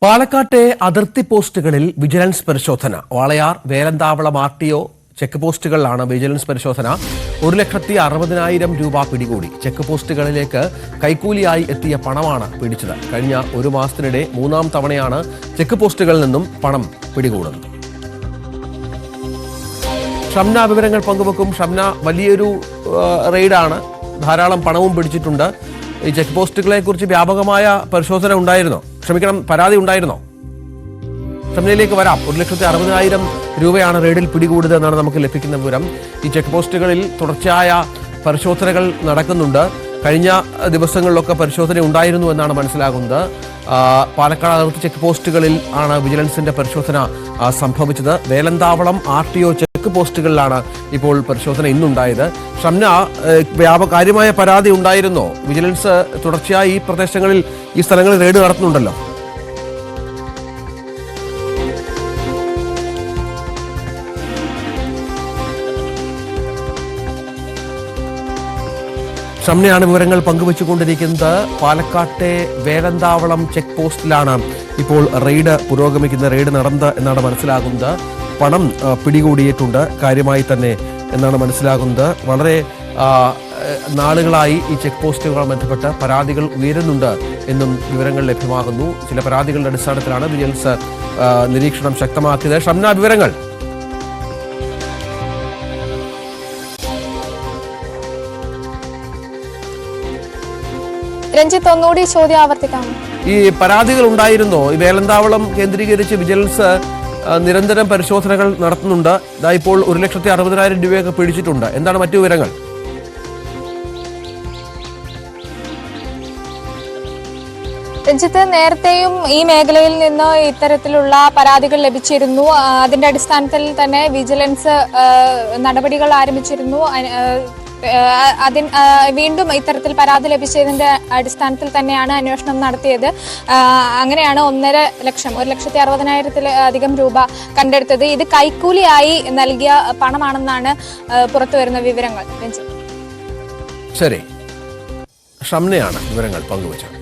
പാലക്കാട്ടെ അതിർത്തി പോസ്റ്റുകളിൽ വിജിലൻസ് പരിശോധന. വാളയാർ വേലന്താവളം RTO ചെക്ക് പോസ്റ്റുകളിലാണ് വിജിലൻസ് പരിശോധന. 1,60,000 രൂപ പിടികൂടി. ചെക്ക് പോസ്റ്റുകളിലേക്ക് കൈക്കൂലിയായി എത്തിയ പണമാണ് പിടിച്ചത്. കഴിഞ്ഞ ഒരു മാസത്തിനിടെ 3ാം തവണയാണ് ചെക്ക് പോസ്റ്റുകളിൽ നിന്നും പണം പിടികൂടുന്നത്. ഷംന വിവരങ്ങൾ പങ്കുവെക്കും. ഷംന, വലിയൊരു റെയ്ഡാണ്, ധാരാളം പണവും പിടിച്ചിട്ടുണ്ട്. ഈ ചെക്ക് പോസ്റ്റുകളെ കുറിച്ച് വ്യാപകമായ പരിശോധന ഉണ്ടായിരുന്നോ? പരാതി ഉണ്ടായിരുന്നോ? ഷംനയിലേക്ക് വരാം. 1,60,000 രൂപയാണ് റെയ്ഡിൽ പിടികൂടിയത് എന്നാണ് നമുക്ക് ലഭിക്കുന്ന വിവരം. ഈ ചെക്ക് പോസ്റ്റുകളിൽ തുടർച്ചയായ പരിശോധനകൾ നടക്കുന്നുണ്ട്. കഴിഞ്ഞ ദിവസങ്ങളിലൊക്കെ പരിശോധന ഉണ്ടായിരുന്നു എന്നാണ് മനസ്സിലാകുന്നത്. പാലക്കാട് അതിർത്തി ചെക്ക് പോസ്റ്റുകളിൽ ആണ് വിജിലൻസിന്റെ പരിശോധന സംഭവിച്ചത്. വേലന്താവളം RTO ചെക്ക് പോസ്റ്റുകളിലാണ് ഇപ്പോൾ പരിശോധന ഇന്നുണ്ടായത്. ഷംന, കാര്യമായ പരാതി ഉണ്ടായിരുന്നോ? വിജിലൻസ് തുടർച്ചയായി ഈ പ്രദേശങ്ങളിൽ, ഈ സ്ഥലങ്ങളിൽ റെയ്ഡ് നടത്തുന്നുണ്ടല്ലോ. ഷംനയാണ് വിവരങ്ങൾ പങ്കുവെച്ചുകൊണ്ടിരിക്കുന്നത്. പാലക്കാട്ടെ വേലന്താവളം ചെക്ക് പോസ്റ്റിലാണ് ഇപ്പോൾ റെയ്ഡ് പുരോഗമിക്കുന്നത്. റെയ്ഡ് നടന്നത് എന്നാണ് മനസ്സിലാകുന്നത്. പണം പിടികൂടിയിട്ടുണ്ട് കാര്യമായി തന്നെ എന്നാണ് മനസ്സിലാകുന്നത്. വളരെ നാളുകളായി ഈ ചെക്ക് പോസ്റ്റുകളുമായി ബന്ധപ്പെട്ട് പരാതികൾ ഉയരുന്നുണ്ട് എന്നും വിവരങ്ങൾ ലഭ്യമാകുന്നു. ചില പരാതികളുടെ അടിസ്ഥാനത്തിലാണ് വിജിലൻസ് നിരീക്ഷണം ശക്തമാക്കിയത്. ഷംന, വിവരങ്ങൾ. രഞ്ജിത്ത്, ഒന്നുകൂടി ചോദ്യം ആവർത്തിക്കാം. ഈ പരാതികൾ ഉണ്ടായിരുന്നോ? ഈ വേലന്താവളം കേന്ദ്രീകരിച്ച് വിജിലൻസ് നിരന്തരം പരിശോധനകൾ നടത്തുന്നുണ്ട്. ഇപ്പോൾ 1,60,000 രൂപയൊക്കെ പിടിച്ചിട്ടുണ്ട്. എന്താണ് മറ്റു വിവരങ്ങൾ? രഞ്ജിത്ത്, നേരത്തെയും ഈ മേഖലയിൽ നിന്ന് ഇത്തരത്തിലുള്ള പരാതികൾ ലഭിച്ചിരുന്നു. അതിന്റെ അടിസ്ഥാനത്തിൽ തന്നെ വിജിലൻസ് നടപടികൾ ആരംഭിച്ചിരുന്നു. വീണ്ടും ഇത്തരത്തിൽ പരാതി ലഭിച്ചതിന്റെ അടിസ്ഥാനത്തിൽ തന്നെയാണ് അന്വേഷണം നടത്തിയത്. അങ്ങനെയാണ് 1,60,000 രൂപ കണ്ടെടുത്തത്. ഇത് കൈക്കൂലിയായി നൽകിയ പണമാണെന്നാണ് പുറത്തുവരുന്ന വിവരങ്ങൾ. ശരി, ഷംനയാണ് വിവരങ്ങൾ പങ്കുവച്ചത്.